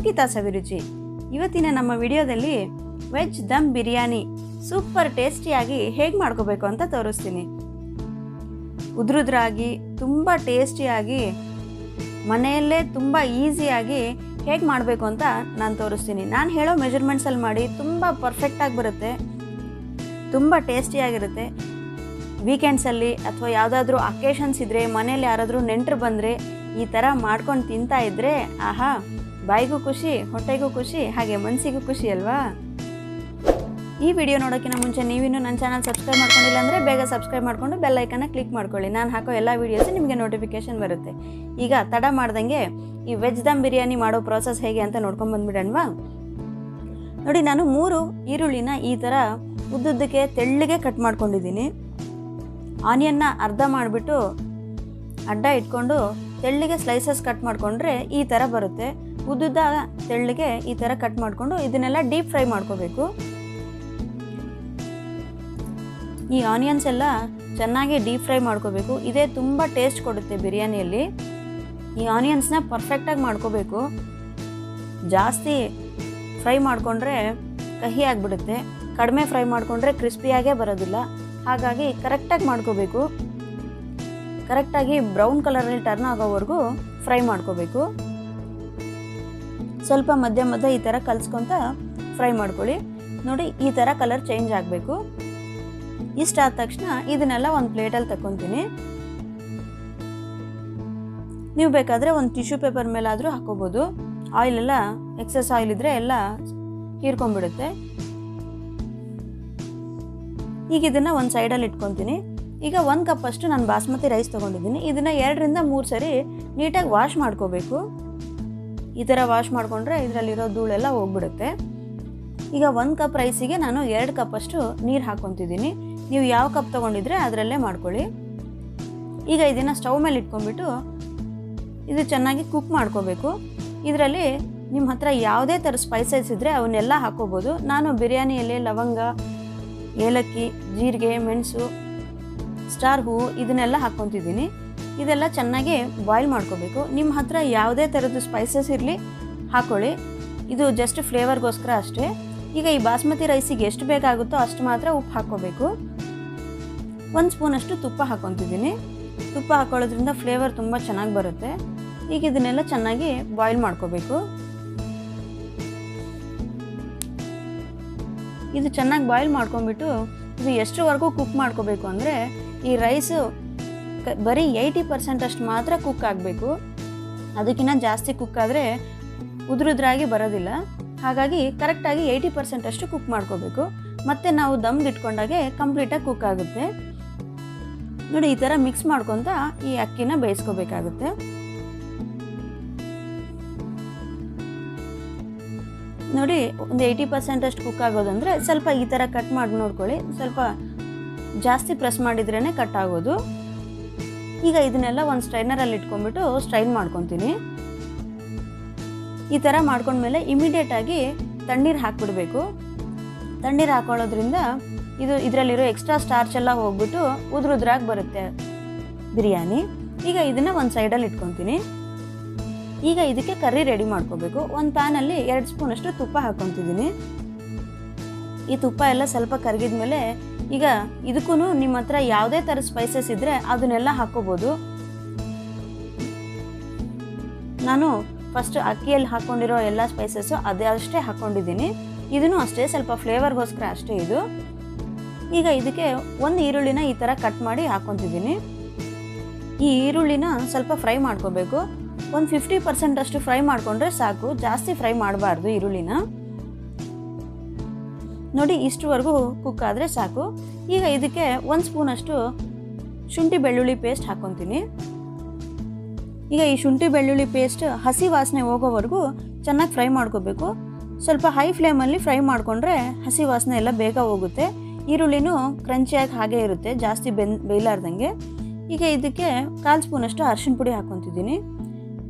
ಗೀತಾಸವಿರುಚಿ. ಇವತ್ತಿನ ನಮ್ಮ ವಿಡಿಯೋದಲ್ಲಿ ವೆಜ್ ದಮ್ ಬಿರಿಯಾನಿ ಸೂಪರ್ ಟೇಸ್ಟಿಯಾಗಿ ಹೇಗೆ ಮಾಡ್ಕೋಬೇಕು ಅಂತ ತೋರಿಸ್ತೀನಿ. ಉದ್ರುದ್ರಾಗಿ ತುಂಬ ಟೇಸ್ಟಿಯಾಗಿ ಮನೆಯಲ್ಲೇ ತುಂಬ ಈಸಿಯಾಗಿ ಹೇಗೆ ಮಾಡಬೇಕು ಅಂತ ನಾನು ತೋರಿಸ್ತೀನಿ. ನಾನು ಹೇಳೋ ಮೆಜರ್ಮೆಂಟ್ಸಲ್ಲಿ ಮಾಡಿ ತುಂಬ ಪರ್ಫೆಕ್ಟಾಗಿ ಬರುತ್ತೆ, ತುಂಬ ಟೇಸ್ಟಿಯಾಗಿರುತ್ತೆ. ವೀಕೆಂಡ್ಸಲ್ಲಿ ಅಥವಾ ಯಾವುದಾದ್ರೂ ಅಕೇಶನ್ಸ್ ಇದ್ದರೆ, ಮನೇಲಿ ಯಾರಾದರೂ ನೆಂಟರು ಬಂದರೆ ಈ ಥರ ಮಾಡ್ಕೊಂಡು ತಿಂತಾ ಇದ್ದರೆ ಆಹಾ, ಬಾಯಿಗೂ ಖುಷಿ, ಹೊಟ್ಟೆಗೂ ಖುಷಿ, ಹಾಗೆ ಮನಸ್ಸಿಗೂ ಖುಷಿ ಅಲ್ವಾ. ಈ ವಿಡಿಯೋ ನೋಡೋಕ್ಕಿಂತ ಮುಂಚೆ ನೀವಿನ್ನೂ ನನ್ನ ಚಾನಲ್ ಸಬ್ಸ್ಕ್ರೈಬ್ ಮಾಡ್ಕೊಂಡಿಲ್ಲ ಅಂದರೆ ಬೇಗ ಸಬ್ಸ್ಕ್ರೈಬ್ ಮಾಡಿಕೊಂಡು ಬೆಲ್ ಐಕನ್ನ ಕ್ಲಿಕ್ ಮಾಡ್ಕೊಳ್ಳಿ. ನಾನು ಹಾಕೋ ಎಲ್ಲ ವೀಡಿಯೋಸು ನಿಮಗೆ ನೋಟಿಫಿಕೇಷನ್ ಬರುತ್ತೆ. ಈಗ ತಡ ಮಾಡ್ದಂಗೆ ಈ ವೆಜ್ ದಮ್ ಬಿರಿಯಾನಿ ಮಾಡೋ ಪ್ರೋಸೆಸ್ ಹೇಗೆ ಅಂತ ನೋಡ್ಕೊಂಡು ಬಂದುಬಿಡೋಣವಾ. ನೋಡಿ, ನಾನು 3 ಈರುಳ್ಳಿನ ಈ ಥರ ಉದ್ದುದ್ದಕ್ಕೆ ತೆಳ್ಳಗೆ ಕಟ್ ಮಾಡ್ಕೊಂಡಿದ್ದೀನಿ. ಆನಿಯನ್ನ ಅರ್ಧ ಮಾಡಿಬಿಟ್ಟು ಅಡ್ಡ ಇಟ್ಕೊಂಡು ತೆಳ್ಳಗೆ ಸ್ಲೈಸಸ್ ಕಟ್ ಮಾಡಿಕೊಂಡ್ರೆ ಈ ಥರ ಬರುತ್ತೆ. ಉದ್ದುದ್ದ ತೆಳ್ಳಗೆ ಈ ಥರ ಕಟ್ ಮಾಡಿಕೊಂಡು ಇದನ್ನೆಲ್ಲ ಡೀಪ್ ಫ್ರೈ ಮಾಡ್ಕೋಬೇಕು. ಈ ಆನಿಯನ್ಸ್ ಎಲ್ಲ ಚೆನ್ನಾಗಿ ಡೀಪ್ ಫ್ರೈ ಮಾಡ್ಕೋಬೇಕು. ಇದೇ ತುಂಬ ಟೇಸ್ಟ್ ಕೊಡುತ್ತೆ ಬಿರಿಯಾನಿಯಲ್ಲಿ. ಈ ಆನಿಯನ್ಸ್ನ ಪರ್ಫೆಕ್ಟಾಗಿ ಮಾಡ್ಕೋಬೇಕು. ಜಾಸ್ತಿ ಫ್ರೈ ಮಾಡಿಕೊಂಡ್ರೆ ಕಹಿ ಆಗಿಬಿಡುತ್ತೆ, ಕಡಿಮೆ ಫ್ರೈ ಮಾಡಿಕೊಂಡ್ರೆ ಕ್ರಿಸ್ಪಿಯಾಗೇ ಬರೋದಿಲ್ಲ. ಹಾಗಾಗಿ ಕರೆಕ್ಟಾಗಿ ಮಾಡ್ಕೋಬೇಕು. ಕರೆಕ್ಟಾಗಿ ಬ್ರೌನ್ ಕಲರಲ್ಲಿ ಟರ್ನ್ ಆಗೋವರೆಗೂ ಫ್ರೈ ಮಾಡ್ಕೋಬೇಕು. ಸ್ವಲ್ಪ ಮಧ್ಯ ಮಧ್ಯ ಈ ಥರ ಕಲಿಸ್ಕೊತ ಫ್ರೈ ಮಾಡ್ಕೊಳ್ಳಿ. ನೋಡಿ, ಈ ಥರ ಕಲರ್ ಚೇಂಜ್ ಆಗಬೇಕು. ಇಷ್ಟಾದ ತಕ್ಷಣ ಇದನ್ನೆಲ್ಲ ಒಂದು ಪ್ಲೇಟಲ್ಲಿ ತಗೊತೀನಿ. ನೀವು ಬೇಕಾದರೆ ಒಂದು ಟಿಶ್ಯೂ ಪೇಪರ್ ಮೇಲಾದರೂ ಹಾಕೋಬೋದು. ಆಯಿಲೆಲ್ಲ ಎಕ್ಸಸ್ ಆಯಿಲ್ ಇದ್ದರೆ ಎಲ್ಲ ಹೀರ್ಕೊಂಡ್ಬಿಡುತ್ತೆ. ಈಗ ಇದನ್ನು ಒಂದು ಸೈಡಲ್ಲಿ ಇಟ್ಕೊತೀನಿ. ಈಗ 1 ಕಪ್ ಅಷ್ಟು ನಾನು ಬಾಸ್ಮತಿ ರೈಸ್ ತೊಗೊಂಡಿದ್ದೀನಿ. ಇದನ್ನು 2 ರಿಂದ 3 ಸರಿ ನೀಟಾಗಿ ವಾಶ್ ಮಾಡ್ಕೋಬೇಕು. ಈ ಥರ ವಾಶ್ ಮಾಡಿಕೊಂಡ್ರೆ ಇದರಲ್ಲಿರೋ ಧೂಳೆಲ್ಲ ಹೋಗ್ಬಿಡುತ್ತೆ. ಈಗ 1 ಕಪ್ ರೈಸಿಗೆ ನಾನು 2 ಕಪ್ ಅಷ್ಟು ನೀರು ಹಾಕ್ಕೊತಿದ್ದೀನಿ. ನೀವು ಯಾವ ಕಪ್ ತೊಗೊಂಡಿದ್ರೆ ಅದರಲ್ಲೇ ಮಾಡ್ಕೊಳ್ಳಿ. ಈಗ ಇದನ್ನು ಸ್ಟವ್ ಮೇಲೆ ಇಟ್ಕೊಂಡ್ಬಿಟ್ಟು ಇದು ಚೆನ್ನಾಗಿ ಕುಕ್ ಮಾಡ್ಕೋಬೇಕು. ಇದರಲ್ಲಿ ನಿಮ್ಮ ಹತ್ರ ಯಾವುದೇ ಥರ ಸ್ಪೈಸಸ್ ಇದ್ದರೆ ಅವನ್ನೆಲ್ಲ ಹಾಕ್ಕೋಬೋದು. ನಾನು ಬಿರಿಯಾನಿ ಎಲೆ, ಲವಂಗ, ಏಲಕ್ಕಿ, ಜೀರಿಗೆ, ಮೆಣಸು, ಸ್ಟಾರ್ ಹೂವು ಇದನ್ನೆಲ್ಲ ಹಾಕ್ಕೊತಿದ್ದೀನಿ. ಇದೆಲ್ಲ ಚೆನ್ನಾಗಿ ಬಾಯ್ಲ್ ಮಾಡ್ಕೋಬೇಕು. ನಿಮ್ಮ ಹತ್ರ ಯಾವುದೇ ಥರದ್ದು ಸ್ಪೈಸಸ್ ಇರಲಿ ಹಾಕ್ಕೊಳ್ಳಿ. ಇದು ಜಸ್ಟ್ ಫ್ಲೇವರ್ಗೋಸ್ಕರ ಅಷ್ಟೇ. ಈಗ ಈ ಬಾಸ್ಮತಿ ರೈಸಿಗೆ ಎಷ್ಟು ಬೇಕಾಗುತ್ತೋ ಅಷ್ಟು ಮಾತ್ರ ಉಪ್ಪು ಹಾಕ್ಕೋಬೇಕು. 1 ಸ್ಪೂನಷ್ಟು ತುಪ್ಪ ಹಾಕ್ಕೊತಿದ್ದೀನಿ. ತುಪ್ಪ ಹಾಕ್ಕೊಳ್ಳೋದ್ರಿಂದ ಫ್ಲೇವರ್ ತುಂಬ ಚೆನ್ನಾಗಿ ಬರುತ್ತೆ. ಈಗ ಇದನ್ನೆಲ್ಲ ಚೆನ್ನಾಗಿ ಬಾಯ್ಲ್ ಮಾಡ್ಕೋಬೇಕು. ಇದು ಚೆನ್ನಾಗಿ ಬಾಯ್ಲ್ ಮಾಡ್ಕೊಂಡ್ಬಿಟ್ಟು ಇದು ಎಷ್ಟರವರೆಗೂ ಕುಕ್ ಮಾಡ್ಕೋಬೇಕು ಅಂದರೆ ಈ ರೈಸು ಬರೀ 80% ಅಷ್ಟು ಮಾತ್ರ ಕುಕ್ ಆಗಬೇಕು. ಅದಕ್ಕಿಂತ ಜಾಸ್ತಿ ಕುಕ್ ಆದರೆ ಉದ್ರುದ್ರಾಗಿ ಬರೋದಿಲ್ಲ. ಹಾಗಾಗಿ ಕರೆಕ್ಟಾಗಿ 80% ಅಷ್ಟು ಕುಕ್ ಮಾಡ್ಕೋಬೇಕು. ಮತ್ತು ನಾವು ದಮ್ಗೆ ಇಟ್ಕೊಂಡಾಗೆ ಕಂಪ್ಲೀಟಾಗಿ ಕುಕ್ ಆಗುತ್ತೆ. ನೋಡಿ, ಈ ಥರ ಮಿಕ್ಸ್ ಮಾಡ್ಕೊತ ಈ ಅಕ್ಕಿನ ಬೇಯಿಸ್ಕೋಬೇಕಾಗುತ್ತೆ. ನೋಡಿ, ಒಂದು 80% ಅಷ್ಟು ಕುಕ್ ಆಗೋದಂದರೆ ಸ್ವಲ್ಪ ಈ ಥರ ಕಟ್ ಮಾಡಿ ನೋಡ್ಕೊಳ್ಳಿ. ಸ್ವಲ್ಪ ಜಾಸ್ತಿ ಪ್ರೆಸ್ ಮಾಡಿದ್ರೇ ಕಟ್ ಆಗೋದು. ಈಗ ಇದನ್ನೆಲ್ಲ ಒಂದು ಸ್ಟ್ರೈನರಲ್ಲಿ ಇಟ್ಕೊಂಡ್ಬಿಟ್ಟು ಸ್ಟ್ರೈನ್ ಮಾಡ್ಕೊತೀನಿ. ಈ ಥರ ಮಾಡ್ಕೊಂಡ್ಮೇಲೆ ಇಮಿಡಿಯೇಟಾಗಿ ತಣ್ಣೀರು ಹಾಕ್ಬಿಡ್ಬೇಕು. ತಣ್ಣೀರು ಹಾಕೊಳ್ಳೋದ್ರಿಂದ ಇದರಲ್ಲಿರೋ ಎಕ್ಸ್ಟ್ರಾ ಸ್ಟಾರ್ಚ್ ಎಲ್ಲ ಹೋಗ್ಬಿಟ್ಟು ಉದ್ರುದ್ರಾಗಿ ಬರುತ್ತೆ ಬಿರಿಯಾನಿ. ಈಗ ಇದನ್ನು ಒಂದು ಸೈಡಲ್ಲಿ ಇಟ್ಕೊತೀನಿ. ಈಗ ಇದಕ್ಕೆ ಕರ್ರಿ ರೆಡಿ ಮಾಡ್ಕೋಬೇಕು. ಒಂದು ಪ್ಯಾನಲ್ಲಿ 2 ಸ್ಪೂನಷ್ಟು ತುಪ್ಪ ಹಾಕ್ಕೊತಿದ್ದೀನಿ. ಈ ತುಪ್ಪ ಎಲ್ಲ ಸ್ವಲ್ಪ ಕರಗಿದ ಮೇಲೆ ಈಗ ಇದಕ್ಕೂ ನಿಮ್ಮ ಹತ್ರ ಯಾವುದೇ ಥರ ಸ್ಪೈಸಸ್ ಇದ್ದರೆ ಅದನ್ನೆಲ್ಲ ಹಾಕ್ಕೋಬೋದು. ನಾನು ಫಸ್ಟ್ ಅಕ್ಕಿಯಲ್ಲಿ ಹಾಕ್ಕೊಂಡಿರೋ ಎಲ್ಲ ಸ್ಪೈಸಸ್ಸು ಅಷ್ಟೇ ಹಾಕ್ಕೊಂಡಿದ್ದೀನಿ. ಇದನ್ನು ಅಷ್ಟೇ, ಸ್ವಲ್ಪ ಫ್ಲೇವರ್ಗೋಸ್ಕರ ಅಷ್ಟೇ ಇದು. ಈಗ ಇದಕ್ಕೆ 1 ಈರುಳ್ಳಿನ ಈ ಥರ ಕಟ್ ಮಾಡಿ ಹಾಕ್ಕೊತಿದ್ದೀನಿ. ಈ ಈರುಳ್ಳಿನ ಸ್ವಲ್ಪ ಫ್ರೈ ಮಾಡ್ಕೋಬೇಕು. ಒಂದು 50% ಅಷ್ಟು ಫ್ರೈ ಮಾಡಿಕೊಂಡ್ರೆ ಸಾಕು, ಜಾಸ್ತಿ ಫ್ರೈ ಮಾಡಬಾರ್ದು ಈರುಳ್ಳಿನ. ನೋಡಿ, ಇಷ್ಟುವರೆಗೂ ಕುಕ್ ಆದರೆ ಸಾಕು. ಈಗ ಇದಕ್ಕೆ 1 ಸ್ಪೂನಷ್ಟು ಶುಂಠಿ ಬೆಳ್ಳುಳ್ಳಿ ಪೇಸ್ಟ್ ಹಾಕ್ಕೊತೀನಿ. ಈಗ ಈ ಶುಂಠಿ ಬೆಳ್ಳುಳ್ಳಿ ಪೇಸ್ಟ್ ಹಸಿ ವಾಸನೆ ಹೋಗೋವರೆಗೂ ಚೆನ್ನಾಗಿ ಫ್ರೈ ಮಾಡ್ಕೋಬೇಕು. ಸ್ವಲ್ಪ ಹೈ ಫ್ಲೇಮಲ್ಲಿ ಫ್ರೈ ಮಾಡಿಕೊಂಡ್ರೆ ಹಸಿ ವಾಸನೆ ಎಲ್ಲ ಬೇಗ ಹೋಗುತ್ತೆ. ಈರುಳ್ಳಿನೂ ಕ್ರಂಚಿಯಾಗಿ ಹಾಗೇ ಇರುತ್ತೆ, ಜಾಸ್ತಿ ಬೇಯಲಾರ್ದಂಗೆ. ಈಗ ಇದಕ್ಕೆ 1/4 ಸ್ಪೂನಷ್ಟು ಅರಿಶಿನ ಪುಡಿ ಹಾಕ್ಕೊತಿದ್ದೀನಿ.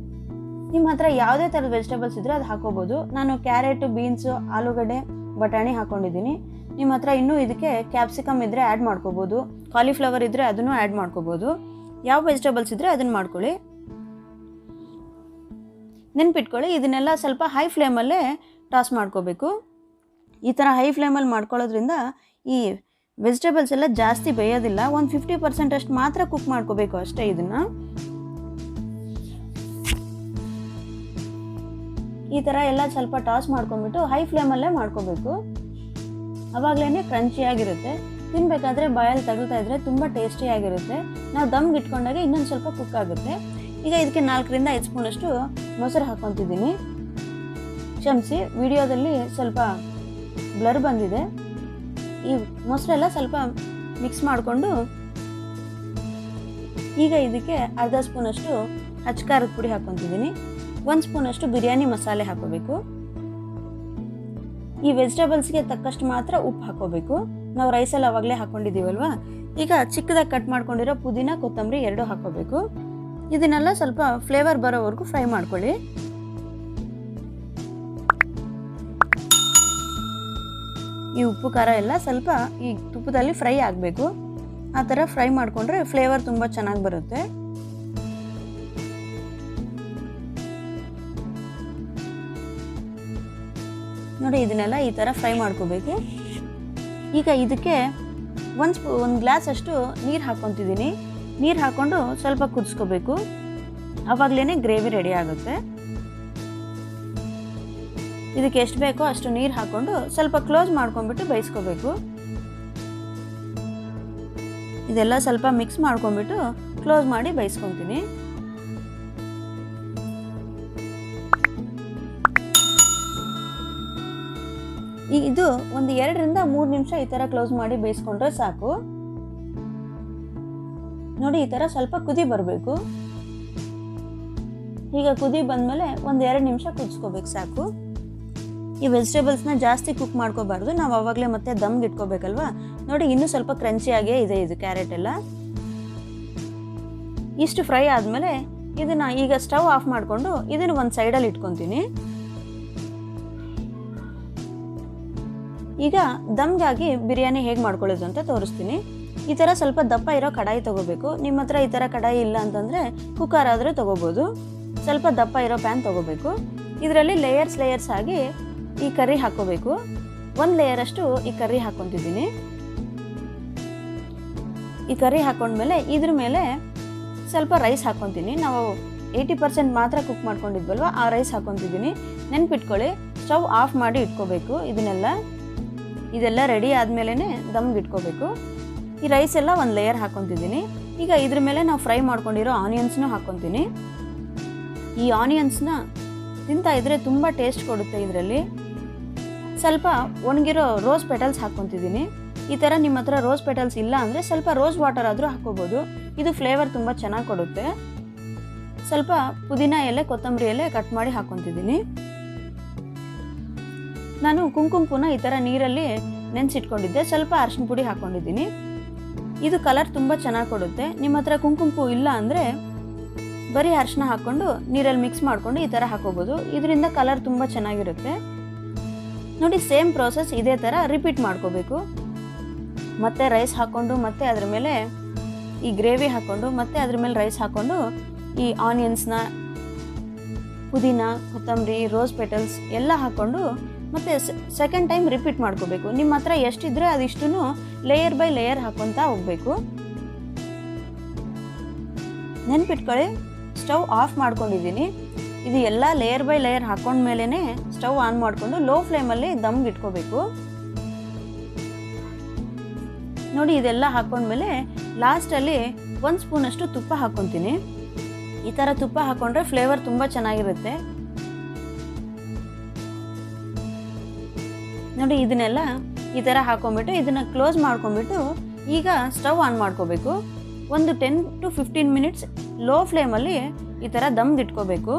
ನಿಮ್ಮ ಹತ್ರ ಯಾವುದೇ ಥರದ ವೆಜಿಟೇಬಲ್ಸ್ ಇದ್ದರೆ ಅದು ಹಾಕೋಬೋದು. ನಾನು ಕ್ಯಾರೆಟು, ಬೀನ್ಸು, ಆಲೂಗಡ್ಡೆ, ಬಟಾಣಿ ಹಾಕ್ಕೊಂಡಿದ್ದೀನಿ. ನಿಮ್ಮ ಹತ್ರ ಇನ್ನೂ ಇದಕ್ಕೆ ಕ್ಯಾಪ್ಸಿಕಮ್ ಇದ್ದರೆ ಆ್ಯಡ್ ಮಾಡ್ಕೋಬೋದು. ಕಾಲಿಫ್ಲವರ್ ಇದ್ದರೆ ಅದನ್ನು ಆ್ಯಡ್ ಮಾಡ್ಕೋಬೋದು. ಯಾವ ವೆಜಿಟೇಬಲ್ಸ್ ಇದ್ದರೆ ಅದನ್ನು ಮಾಡ್ಕೊಳ್ಳಿ. ನೆನ್ಪಿಟ್ಕೊಳ್ಳಿ, ಇದನ್ನೆಲ್ಲ ಸ್ವಲ್ಪ ಹೈ ಫ್ಲೇಮಲ್ಲೇ ಟಾಸ್ ಮಾಡ್ಕೋಬೇಕು. ಈ ಥರ ಹೈ ಫ್ಲೇಮಲ್ಲಿ ಮಾಡ್ಕೊಳ್ಳೋದ್ರಿಂದ ಈ ವೆಜಿಟೇಬಲ್ಸ್ ಎಲ್ಲ ಜಾಸ್ತಿ ಬೇಯೋದಿಲ್ಲ. ಒಂದು 50% ಅಷ್ಟು ಮಾತ್ರ ಕುಕ್ ಮಾಡ್ಕೋಬೇಕು ಅಷ್ಟೇ. ಇದನ್ನು ಈ ಥರ ಎಲ್ಲ ಸ್ವಲ್ಪ ಟಾಸ್ ಮಾಡ್ಕೊಂಡ್ಬಿಟ್ಟು ಹೈ ಫ್ಲೇಮಲ್ಲೇ ಮಾಡ್ಕೋಬೇಕು. ಆವಾಗಲೇ ಕ್ರಂಚಿಯಾಗಿರುತ್ತೆ. ತಿನ್ನಬೇಕಾದ್ರೆ ಬಾಯಲ್ಲಿ ತಗೊಳ್ತಾ ಇದ್ರೆ ತುಂಬ ಟೇಸ್ಟಿಯಾಗಿರುತ್ತೆ. ನಾವು ದಮ್ಗೆ ಇಟ್ಕೊಂಡಾಗ ಇನ್ನೊಂದು ಸ್ವಲ್ಪ ಕುಕ್ ಆಗುತ್ತೆ. ಈಗ ಇದಕ್ಕೆ 4ರಿಂದ 5 ಸ್ಪೂನಷ್ಟು ಮೊಸರು ಹಾಕ್ಕೊತಿದ್ದೀನಿ. ಕ್ಷಮಿಸಿ, ವಿಡಿಯೋದಲ್ಲಿ ಸ್ವಲ್ಪ ಬ್ಲರ್ ಬಂದಿದೆ. ಈ ಮೊಸರೆಲ್ಲ ಸ್ವಲ್ಪ ಮಿಕ್ಸ್ ಮಾಡಿಕೊಂಡು ಈಗ ಇದಕ್ಕೆ ಅರ್ಧ ಸ್ಪೂನಷ್ಟು ಅಚ್ಕಾರದ ಪುಡಿ ಹಾಕ್ಕೊತಿದ್ದೀನಿ. 1 ಸ್ಪೂನಷ್ಟು ಬಿರಿಯಾನಿ ಮಸಾಲೆ ಹಾಕೋಬೇಕು. ಈ ವೆಜಿಟೇಬಲ್ಸ್ಗೆ ತಕ್ಕಷ್ಟು ಮಾತ್ರ ಉಪ್ಪು ಹಾಕೋಬೇಕು. ನಾವು ರೈಸಲ್ಲಿ ಅವಾಗಲೇ ಹಾಕ್ಕೊಂಡಿದ್ದೀವಲ್ವ. ಈಗ ಚಿಕ್ಕದಾಗಿ ಕಟ್ ಮಾಡ್ಕೊಂಡಿರೋ ಪುದೀನ, ಕೊತ್ತಂಬರಿ 2 ಹಾಕೋಬೇಕು. ಇದನ್ನೆಲ್ಲ ಸ್ವಲ್ಪ ಫ್ಲೇವರ್ ಬರೋವರೆಗೂ ಫ್ರೈ ಮಾಡ್ಕೊಳ್ಳಿ. ಈ ಉಪ್ಪು ಖಾರ ಎಲ್ಲ ಸ್ವಲ್ಪ ಈ ತುಪ್ಪದಲ್ಲಿ ಫ್ರೈ ಆಗಬೇಕು. ಆ ಥರ ಫ್ರೈ ಮಾಡಿಕೊಂಡ್ರೆ ಫ್ಲೇವರ್ ತುಂಬ ಚೆನ್ನಾಗಿ ಬರುತ್ತೆ. ನೋಡಿ, ಇದನ್ನೆಲ್ಲ ಈ ಥರ ಫ್ರೈ ಮಾಡ್ಕೋಬೇಕು. ಈಗ ಇದಕ್ಕೆ ಒಂದು ಗ್ಲಾಸ್ ಅಷ್ಟು ನೀರು ಹಾಕ್ಕೊತಿದ್ದೀನಿ. ನೀರು ಹಾಕ್ಕೊಂಡು ಸ್ವಲ್ಪ ಕುದಿಸ್ಕೋಬೇಕು. ಆವಾಗಲೇ ಗ್ರೇವಿ ರೆಡಿ ಆಗುತ್ತೆ. ಇದಕ್ಕೆ ಎಷ್ಟು ಬೇಕೋ ಅಷ್ಟು ನೀರು ಹಾಕ್ಕೊಂಡು ಸ್ವಲ್ಪ ಕ್ಲೋಸ್ ಮಾಡ್ಕೊಂಡ್ಬಿಟ್ಟು ಬೇಯಿಸ್ಕೋಬೇಕು. ಇದೆಲ್ಲ ಸ್ವಲ್ಪ ಮಿಕ್ಸ್ ಮಾಡ್ಕೊಂಡ್ಬಿಟ್ಟು ಕ್ಲೋಸ್ ಮಾಡಿ ಬೇಯಿಸ್ಕೊತೀನಿ. ಇದು ಒಂದು 2ರಿಂದ 3 ನಿಮಿಷ ಈ ಥರ ಕ್ಲೋಸ್ ಮಾಡಿ ಬೇಯಿಸ್ಕೊಂಡ್ರೆ ಸಾಕು. ನೋಡಿ, ಈ ಥರ ಸ್ವಲ್ಪ ಕುದಿ ಬರಬೇಕು. ಈಗ ಕುದಿ ಬಂದಮೇಲೆ ಒಂದು 2 ನಿಮಿಷ ಕುದಿಸ್ಕೋಬೇಕು ಸಾಕು. ಈ ವೆಜಿಟೇಬಲ್ಸ್ನ ಜಾಸ್ತಿ ಕುಕ್ ಮಾಡ್ಕೋಬಾರ್ದು. ನಾವು ಆವಾಗಲೇ ಮತ್ತೆ ದಮ್ಗೆ ಇಟ್ಕೋಬೇಕಲ್ವ. ನೋಡಿ, ಇನ್ನೂ ಸ್ವಲ್ಪ ಕ್ರಂಚಿಯಾಗೇ ಇದೆ ಇದು ಕ್ಯಾರೆಟ್ ಎಲ್ಲ. ಇಷ್ಟು ಫ್ರೈ ಆದಮೇಲೆ ಇದನ್ನು ಈಗ ಸ್ಟವ್ ಆಫ್ ಮಾಡಿಕೊಂಡು ಇದನ್ನು ಒಂದು ಸೈಡಲ್ಲಿ ಇಟ್ಕೊತೀನಿ. ಈಗ ದಮ್ಗಾಗಿ ಬಿರಿಯಾನಿ ಹೇಗೆ ಮಾಡ್ಕೊಳ್ಳೋದು ಅಂತ ತೋರಿಸ್ತೀನಿ. ಈ ಥರ ಸ್ವಲ್ಪ ದಪ್ಪ ಇರೋ ಕಡಾಯಿ ತೊಗೋಬೇಕು. ನಿಮ್ಮ ಹತ್ರ ಈ ಥರ ಕಡಾಯಿ ಇಲ್ಲ ಅಂತಂದರೆ ಕುಕ್ಕರ್ ಆದರೂ ತೊಗೋಬೋದು. ಸ್ವಲ್ಪ ದಪ್ಪ ಇರೋ ಪ್ಯಾನ್ ತೊಗೋಬೇಕು. ಇದರಲ್ಲಿ ಲೇಯರ್ಸ್ ಆಗಿ ಈ ಕರ್ರಿ ಹಾಕ್ಕೋಬೇಕು. 1 ಲೇಯರಷ್ಟು ಈ ಕರ್ರಿ ಹಾಕ್ಕೊತಿದ್ದೀನಿ. ಈ ಕರ್ರಿ ಹಾಕ್ಕೊಂಡ್ಮೇಲೆ ಇದ್ರ ಮೇಲೆ ಸ್ವಲ್ಪ ರೈಸ್ ಹಾಕ್ಕೊತೀನಿ. ನಾವು 80% ಮಾತ್ರ ಕುಕ್ ಮಾಡ್ಕೊಂಡಿದ್ವಲ್ವ, ಆ ರೈಸ್ ಹಾಕ್ಕೊತಿದ್ದೀನಿ. ನೆನ್ಪಿಟ್ಕೊಳ್ಳಿ, ಸ್ಟವ್ ಆಫ್ ಮಾಡಿ ಇಟ್ಕೋಬೇಕು. ಇದೆಲ್ಲ ರೆಡಿ ಆದಮೇಲೆ ದಮ್ಗೆ ಇಟ್ಕೋಬೇಕು. ಈ ರೈಸ್ ಎಲ್ಲ ಒಂದು ಲೇಯರ್ ಹಾಕ್ಕೊತಿದ್ದೀನಿ. ಈಗ ಇದ್ರ ಮೇಲೆ ನಾವು ಫ್ರೈ ಮಾಡ್ಕೊಂಡಿರೋ ಆನಿಯನ್ಸ್ನೂ ಹಾಕ್ಕೊತೀನಿ. ಈ ಆನಿಯನ್ಸ್ನ ತಿಂತಾ ಇದ್ರೆ ತುಂಬ ಟೇಸ್ಟ್ ಕೊಡುತ್ತೆ. ಇದರಲ್ಲಿ ಸ್ವಲ್ಪ ಒಣಗಿರೋ ರೋಸ್ ಪೆಟಲ್ಸ್ ಹಾಕ್ಕೊತಿದ್ದೀನಿ. ಈ ಥರ ನಿಮ್ಮ ಹತ್ರ ರೋಸ್ ಪೆಟಲ್ಸ್ ಇಲ್ಲ ಅಂದರೆ ಸ್ವಲ್ಪ ರೋಸ್ ವಾಟರ್ ಆದರೂ ಹಾಕ್ಕೋಬೋದು. ಇದು ಫ್ಲೇವರ್ ತುಂಬ ಚೆನ್ನಾಗಿ ಕೊಡುತ್ತೆ. ಸ್ವಲ್ಪ ಪುದೀನ ಎಲೆ, ಕೊತ್ತಂಬರಿ ಎಲೆ ಕಟ್ ಮಾಡಿ ಹಾಕ್ಕೊತಿದ್ದೀನಿ. ನಾನು ಕುಂಕುಮಪುನ ಈ ಥರ ನೀರಲ್ಲಿ ನೆನೆಸಿಟ್ಕೊಂಡಿದ್ದೆ. ಸ್ವಲ್ಪ ಅರಿಶಿನ ಪುಡಿ ಹಾಕ್ಕೊಂಡಿದ್ದೀನಿ. ಇದು ಕಲರ್ ತುಂಬ ಚೆನ್ನಾಗಿ ಕೊಡುತ್ತೆ. ನಿಮ್ಮ ಹತ್ರ ಕುಂಕುಮಪು ಇಲ್ಲ ಅಂದರೆ ಬರೀ ಅರಿಶಿನ ಹಾಕ್ಕೊಂಡು ನೀರಲ್ಲಿ ಮಿಕ್ಸ್ ಮಾಡಿಕೊಂಡು ಈ ಥರ ಹಾಕೋಬೋದು. ಇದರಿಂದ ಕಲರ್ ತುಂಬ ಚೆನ್ನಾಗಿರುತ್ತೆ. ನೋಡಿ, ಸೇಮ್ ಪ್ರೋಸೆಸ್ ಇದೇ ಥರ ರಿಪೀಟ್ ಮಾಡ್ಕೋಬೇಕು. ಮತ್ತೆ ರೈಸ್ ಹಾಕ್ಕೊಂಡು ಮತ್ತೆ ಅದ್ರ ಮೇಲೆ ಈ ಗ್ರೇವಿ ಹಾಕ್ಕೊಂಡು ಮತ್ತೆ ಅದ್ರ ಮೇಲೆ ರೈಸ್ ಹಾಕ್ಕೊಂಡು ಈ ಆನಿಯನ್ಸ್ನ, ಪುದೀನ, ಕೊತ್ತಂಬರಿ, ರೋಸ್ ಪೆಟಲ್ಸ್ ಎಲ್ಲ ಹಾಕ್ಕೊಂಡು ಮತ್ತೆ ಸೆಕೆಂಡ್ ಟೈಮ್ ರಿಪೀಟ್ ಮಾಡ್ಕೋಬೇಕು. ನಿಮ್ಮ ಹತ್ರ ಎಷ್ಟಿದ್ರೆ ಅದಿಷ್ಟು ಲೇಯರ್ ಬೈ ಲೇಯರ್ ಹಾಕ್ಕೊತಾ ಹೋಗಬೇಕು. ನೆನ್ಪಿಟ್ಕೊಳ್ಳಿ, ಸ್ಟವ್ ಆಫ್ ಮಾಡ್ಕೊಂಡಿದ್ದೀನಿ. ಇದು ಎಲ್ಲ ಲೇಯರ್ ಬೈ ಲೇಯರ್ ಹಾಕೊಂಡ್ಮೇಲೆ ಸ್ಟವ್ ಆನ್ ಮಾಡಿಕೊಂಡು ಲೋ ಫ್ಲೇಮಲ್ಲಿ ದಮ್ಗೆ ಇಟ್ಕೋಬೇಕು. ನೋಡಿ, ಇದೆಲ್ಲ ಹಾಕ್ಕೊಂಡ್ಮೇಲೆ ಲಾಸ್ಟಲ್ಲಿ 1 ಸ್ಪೂನಷ್ಟು ತುಪ್ಪ ಹಾಕ್ಕೊತೀನಿ. ಈ ಥರ ತುಪ್ಪ ಹಾಕ್ಕೊಂಡ್ರೆ ಫ್ಲೇವರ್ ತುಂಬ ಚೆನ್ನಾಗಿರುತ್ತೆ. ನೋಡಿ, ಇದನ್ನೆಲ್ಲ ಈ ಥರ ಹಾಕೊಂಡ್ಬಿಟ್ಟು ಇದನ್ನು ಕ್ಲೋಸ್ ಮಾಡ್ಕೊಂಡ್ಬಿಟ್ಟು ಈಗ ಸ್ಟವ್ ಆನ್ ಮಾಡ್ಕೋಬೇಕು. ಒಂದು 10 to 15 ಮಿನಿಟ್ಸ್ ಲೋ ಫ್ಲೇಮಲ್ಲಿ ಈ ಥರ ದಮ್ಗೆ ಇಟ್ಕೋಬೇಕು.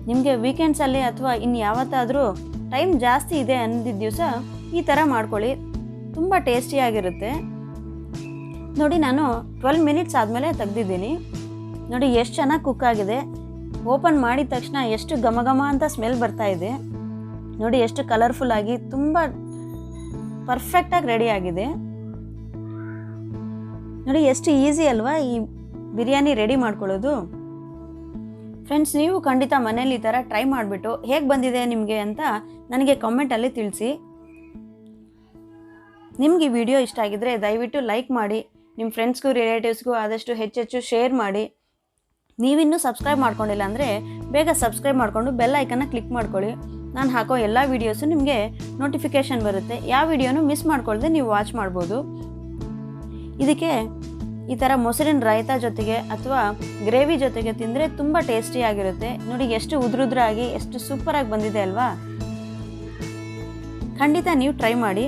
ನಿಮಗೆ ವೀಕೆಂಡ್ಸಲ್ಲಿ ಅಥವಾ ಇನ್ನು ಯಾವತ್ತಾದರೂ ಟೈಮ್ ಜಾಸ್ತಿ ಇದೆ ಅಂದಿದ್ದ ದಿವಸ ಈ ಥರ ಮಾಡ್ಕೊಳ್ಳಿ, ತುಂಬ ಟೇಸ್ಟಿಯಾಗಿರುತ್ತೆ. ನೋಡಿ, ನಾನು 12 ಮಿನಿಟ್ಸ್ ಆದಮೇಲೆ ತೆಗ್ದಿದ್ದೀನಿ. ನೋಡಿ, ಎಷ್ಟು ಚೆನ್ನಾಗಿ ಕುಕ್ ಆಗಿದೆ. ಓಪನ್ ಮಾಡಿದ ತಕ್ಷಣ ಎಷ್ಟು ಘಮ ಘಮ ಅಂತ ಸ್ಮೆಲ್ ಬರ್ತಾ ಇದೆ. ನೋಡಿ, ಎಷ್ಟು ಕಲರ್ಫುಲ್ಲಾಗಿ ತುಂಬ ಪರ್ಫೆಕ್ಟಾಗಿ ರೆಡಿ ಆಗಿದೆ. ನೋಡಿ, ಎಷ್ಟು ಈಸಿ ಅಲ್ವಾ ಈ ಬಿರಿಯಾನಿ ರೆಡಿ ಮಾಡ್ಕೊಳ್ಳೋದು. ಫ್ರೆಂಡ್ಸ್, ನೀವು ಖಂಡಿತ ಮನೇಲಿ ಈ ಥರ ಟ್ರೈ ಮಾಡಿಬಿಟ್ಟು ಹೇಗೆ ಬಂದಿದೆ ನಿಮಗೆ ಅಂತ ನನಗೆ ಕಾಮೆಂಟಲ್ಲಿ ತಿಳಿಸಿ. ನಿಮಗೆ ಈ ವಿಡಿಯೋ ಇಷ್ಟ ಆಗಿದ್ದರೆ ದಯವಿಟ್ಟು ಲೈಕ್ ಮಾಡಿ, ನಿಮ್ಮ ಫ್ರೆಂಡ್ಸ್ಗೂ ರಿಲೇಟಿವ್ಸ್ಗೂ ಆದಷ್ಟು ಹೆಚ್ಚೆಚ್ಚು ಶೇರ್ ಮಾಡಿ. ನೀವಿನ್ನೂ ಸಬ್ಸ್ಕ್ರೈಬ್ ಮಾಡ್ಕೊಂಡಿಲ್ಲ ಅಂದರೆ ಬೇಗ ಸಬ್ಸ್ಕ್ರೈಬ್ ಮಾಡಿಕೊಂಡು ಬೆಲ್ ಐಕನ್ನ ಕ್ಲಿಕ್ ಮಾಡ್ಕೊಳ್ಳಿ. ನಾನು ಹಾಕೋ ಎಲ್ಲ ವೀಡಿಯೋಸು ನಿಮಗೆ ನೋಟಿಫಿಕೇಷನ್ ಬರುತ್ತೆ. ಯಾವ ವಿಡಿಯೋನು ಮಿಸ್ ಮಾಡ್ಕೊಳ್ದೆ ನೀವು ವಾಚ್ ಮಾಡ್ಬೋದು. ಇದಕ್ಕೆ ಈ ಥರ ಮೊಸರಿನ ರಾಯ್ತ ಜೊತೆಗೆ ಅಥವಾ ಗ್ರೇವಿ ಜೊತೆಗೆ ತಿಂದರೆ ತುಂಬ ಟೇಸ್ಟಿಯಾಗಿರುತ್ತೆ. ನೋಡಿ ಎಷ್ಟು ಉದ್ರುದ್ರಾಗಿ ಎಷ್ಟು ಸೂಪರಾಗಿ ಬಂದಿದೆ ಅಲ್ವಾ. ಖಂಡಿತ ನೀವು ಟ್ರೈ ಮಾಡಿ.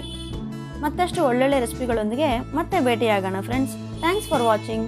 ಮತ್ತಷ್ಟು ಒಳ್ಳೊಳ್ಳೆ ರೆಸಿಪಿಗಳೊಂದಿಗೆ ಮತ್ತೆ ಭೇಟಿಯಾಗೋಣ ಫ್ರೆಂಡ್ಸ್. Thanks for watching.